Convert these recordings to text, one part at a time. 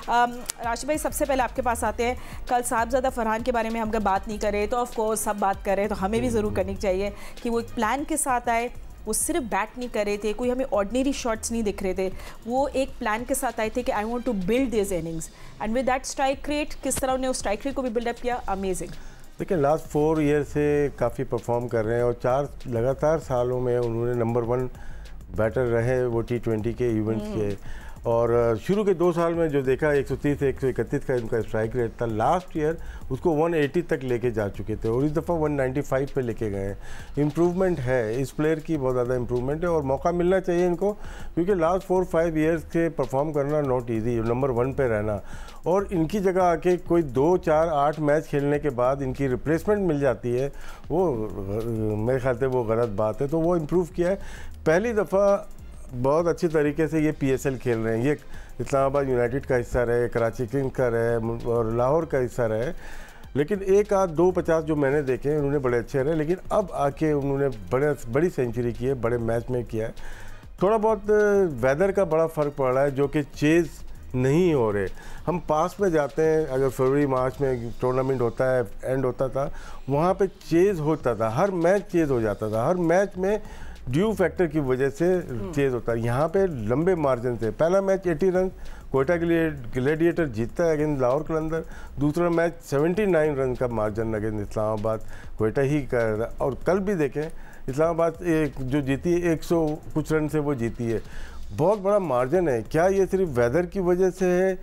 राशिद भाई, सबसे पहले आपके पास आते हैं। कल साहबजादा फरहान के बारे में हम अगर बात नहीं करें तो ऑफ कोर्स सब बात कर रहे हैं, तो हमें भी ज़रूर करनी चाहिए कि वो एक प्लान के साथ आए। वो सिर्फ बैट नहीं कर रहे थे, कोई हमें ऑर्डिनरी शॉट्स नहीं दिख रहे थे, वो एक प्लान के साथ आए थे कि I want to build this innings and with that strike rate, किस तरह उन्हें उस स्ट्राइक रेट को भी बिल्डअप किया, अमेजिंग। देखिए लास्ट 4 ईयर से काफ़ी परफॉर्म कर रहे हैं और 4 लगातार सालों में उन्होंने नंबर 1 बैटर रहे वो T20 के इवेंट्स के। और शुरू के 2 साल में जो देखा 130 से 131 का इनका स्ट्राइक रेट था, लास्ट ईयर उसको 180 तक लेके जा चुके थे और इस दफ़ा 195 पे लेके गए हैं। इम्प्रूवमेंट है, इस प्लेयर की बहुत ज़्यादा इम्प्रूवमेंट है और मौका मिलना चाहिए इनको, क्योंकि लास्ट 4-5 ईयर्स के परफॉर्म करना नॉट ईजी, नंबर 1 पे रहना। और इनकी जगह आके कोई 2, 4, 8 मैच खेलने के बाद इनकी रिप्लेसमेंट मिल जाती है, वो मेरे ख्याल से वो गलत बात है। तो वो इम्प्रूव किया है, पहली दफ़ा बहुत अच्छी तरीके से ये PSL खेल रहे हैं। ये इस्लामाबाद यूनाइटेड का हिस्सा रहे, कराची किंग्स का रहे और लाहौर का हिस्सा रहे, लेकिन 1 आध 2-50 जो मैंने देखे उन्होंने बड़े अच्छे रहे, लेकिन अब आके उन्होंने बड़ी सेंचुरी की है, बड़े मैच में किया है। थोड़ा बहुत वेदर का बड़ा फ़र्क पड़ रहा है, जो कि चेज़ नहीं हो रहे। हम पास में जाते हैं, अगर फरवरी मार्च में टूर्नामेंट होता है, एंड होता था, वहाँ पे चेज़ होता था, हर मैच चेज़ हो जाता था, हर मैच में ड्यू फैक्टर की वजह से चेज़ होता है। यहाँ पे लंबे मार्जिन से पहला मैच 80 रन कोयटा के लिए ग्लेडिएटर जीतता है अगेंस्ट लाहौर कलंदर, दूसरा मैच 79 रन का मार्जिन अगेंस्ट इस्लामाबाद कोयटा ही कर। और कल भी देखें इस्लामाबाद एक जो जीती है 100 कुछ रन से वो जीती है, बहुत बड़ा मार्जिन है। क्या ये सिर्फ वेदर की वजह से है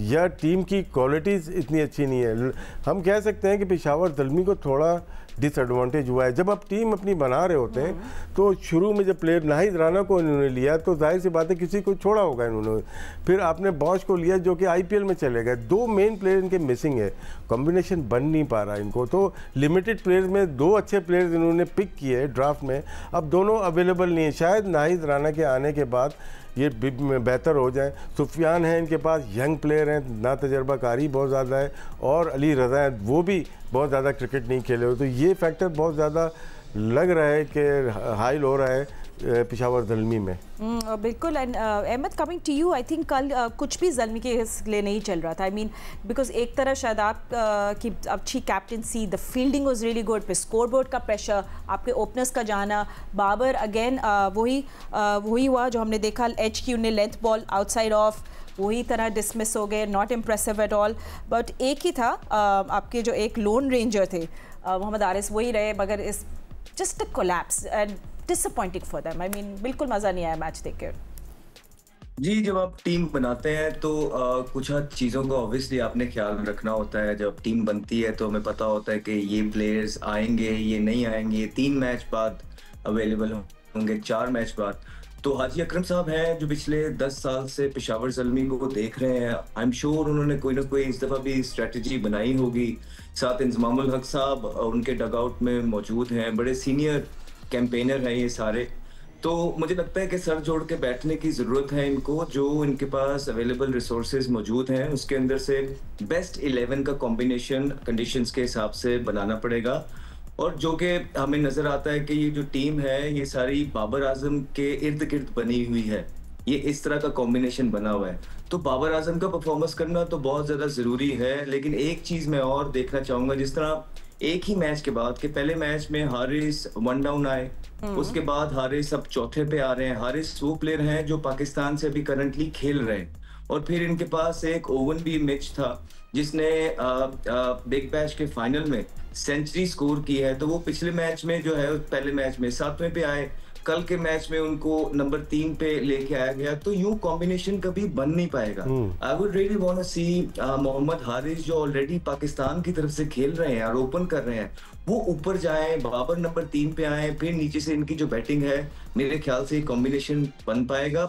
या टीम की क्वालिटीज़ इतनी अच्छी नहीं है? हम कह सकते हैं कि पेशावर ज़ल्मी को थोड़ा डिसएडवांटेज हुआ है। जब आप टीम अपनी बना रहे होते हैं तो शुरू में जब प्लेयर नाहिद राना को इन्होंने लिया तो जाहिर सी बात है किसी को छोड़ा होगा इन्होंने, फिर आपने बॉश को लिया जो कि IPL में चले गए। 2 मेन प्लेयर इनके मिसिंग है, कॉम्बिनेशन बन नहीं पा रहा इनको। तो लिमिटेड प्लेयर्स में 2 अच्छे प्लेयर्स इन्होंने पिक किए ड्राफ्ट में, अब दोनों अवेलेबल नहीं है। शायद नाहिद राना के आने के बाद ये बेहतर हो जाए। सुफियान है इनके पास, यंग प्लेयर हैं, ना तजर्बाकारी बहुत ज़्यादा है, और अली रज़ा है, वो भी बहुत ज़्यादा क्रिकेट नहीं खेले हो। तो ये फैक्टर बहुत ज़्यादा लग रहा है कि हाइल हो रहा है पेशावर ज़ल्मी में। बिल्कुल। And Ahmed, coming to you, I think कल कुछ भी ज़ल्मी के लिए नहीं चल रहा था। आई मीन बिकॉज एक तरह शादाब की अच्छी captaincy, the fielding was really good, पे स्कोरबोर्ड का प्रेशर, आपके ओपनर्स का जाना, बाबर अगेन वही हुआ जो हमने देखा, एच की उन्हें लेंथ बॉल आउटसाइड ऑफ, वही तरह डिसमिस हो गए, not impressive at all. But एक ही था आपके जो एक लोन रेंजर थे मोहम्मद आरिस, वही रहे, मगर इस just a collapse and disappointing for them. I mean बिल्कुल मज़ा नहीं आया मैच देख कर। जी, जब आप टीम बनाते हैं तो कुछ हद चीज़ों का ऑब्वियसली आपने ख्याल रखना होता है। जब टीम बनती है तो हमें पता होता है कि ये प्लेयर्स आएंगे, ये नहीं आएंगे, 3 मैच बाद अवेलेबल होंगे, 4 मैच बाद। तो हाजी अकरम साहब हैं जो पिछले 10 साल से पेशावर ज़ल्मी को देख रहे हैं। आई एम श्योर उन्होंने कोई ना कोई इस दफ़ा भी स्ट्रेटजी बनाई होगी। साथ इंजमामुल हक साहब उनके डगआउट में मौजूद हैं, बड़े सीनियर कैंपेनर हैं ये सारे। तो मुझे लगता है कि सर जोड़ के बैठने की ज़रूरत है इनको, जो इनके पास अवेलेबल रिसोर्सेज मौजूद हैं उसके अंदर से बेस्ट 11 का कॉम्बिनेशन कंडीशंस के हिसाब से बनाना पड़ेगा। और जो कि हमें नज़र आता है कि ये जो टीम है ये सारी बाबर आजम के इर्द गिर्द बनी हुई है, ये इस तरह का कॉम्बिनेशन बना हुआ है। तो बाबर आजम का परफॉर्मेंस करना तो बहुत ज़्यादा ज़रूरी है, लेकिन एक चीज़ मैं और देखना चाहूँगा, जिस तरह एक ही मैच के बाद, के पहले मैच में हारिस 1 डाउन आए, उसके बाद हारिस अब चौथे पे आ रहे हैं। हारिस वो प्लेयर हैं जो पाकिस्तान से अभी करंटली खेल रहे हैं, और फिर इनके पास एक ओवन भी मिच था जिसने बिग बैश के फाइनल में सेंचुरी स्कोर की है। तो वो पिछले मैच में जो है, पहले मैच में 7वें पे आए, कल के मैच में उनको नंबर 3 पे लेके आया गया। तो यूं कॉम्बिनेशन कभी बन नहीं पाएगा। I would really want to see Mohammad Haris जो ऑलरेडी पाकिस्तान की तरफ से खेल रहे हैं और ओपन कर रहे हैं, वो ऊपर जाए, बाबर नंबर 3 पे आए, फिर नीचे से इनकी जो बैटिंग है, मेरे ख्याल से कॉम्बिनेशन बन पाएगा।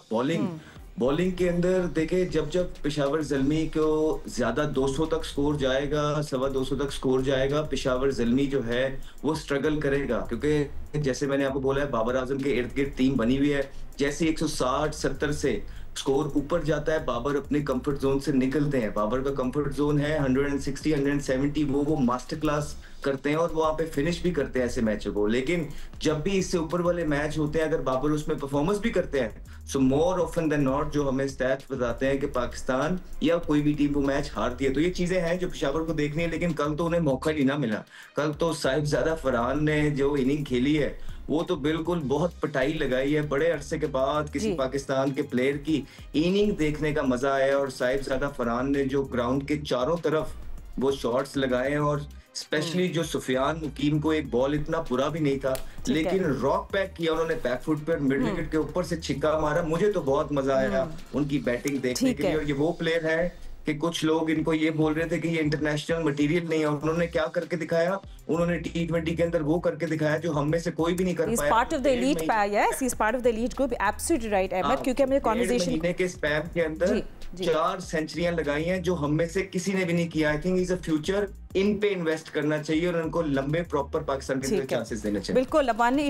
बॉलिंग के अंदर देखे, जब पेशावर ज़ल्मी को ज्यादा 200 तक स्कोर जाएगा, 225 तक स्कोर जाएगा, पेशावर ज़ल्मी जो है वो स्ट्रगल करेगा, क्योंकि जैसे मैंने आपको बोला है बाबर आजम के इर्द गिर्द टीम बनी हुई है। जैसे 160-70 से स्कोर ऊपर जाता है, बाबर अपने कंफर्ट जोन से निकलते हैं। बाबर का कंफर्ट जोन है 160 170, वो मास्टर क्लास करते हैं और वहां पे फिनिश भी करते हैं ऐसे मैचों को। लेकिन जब भी इससे ऊपर वाले मैच होते हैं, अगर बाबर उसमें परफॉर्मेंस भी करते हैं, सो मोर ऑफन देन नॉट जो हमें स्टैट्स बताते हैं कि पाकिस्तान या कोई भी टीम वो मैच हारती है। तो ये चीजें हैं जो पेशावर को देखनी है, लेकिन कल तो उन्हें मौका ही ना मिला। कल तो साहिबजादा फरहान ने जो इनिंग खेली है वो तो बिल्कुल बहुत पिटाई लगाई है। बड़े अरसे के बाद किसी पाकिस्तान के प्लेयर की इनिंग देखने का मजा आया, और साहिबजादा फरहान ने जो ग्राउंड के चारों तरफ वो शॉट्स लगाए हैं, और स्पेशली जो सुफियान मुकीम को एक बॉल इतना बुरा भी नहीं था, लेकिन रॉक बैक किया उन्होंने बैकफुट पर, मिड विकेट के ऊपर से छिक्का मारा। मुझे तो बहुत मजा आया उनकी बैटिंग देखने के लिए। और ये वो प्लेयर है कि कुछ लोग इनको ये बोल रहे थे कि ये इंटरनेशनल मटेरियल नहीं है, उन्होंने क्या करके दिखाया, उन्होंने T20 के अंदर वो करके दिखाया जो हम में से कोई भी नहीं कर पाया। Part of the elite, yes, he is part of the elite group. Absolutely right Ahmed, क्योंकि हमने कन्वर्सेशन महीने के स्पैम के अंदर 4 सेंचुरियां लगाई हैं जो हम में से किसी ने भी नहीं किया। I think is a future, इन पे इन्वेस्ट करना चाहिए और उनको लंबे प्रॉपर पाकिस्तान के चांसेस देने चाहिए। बिल्कुल।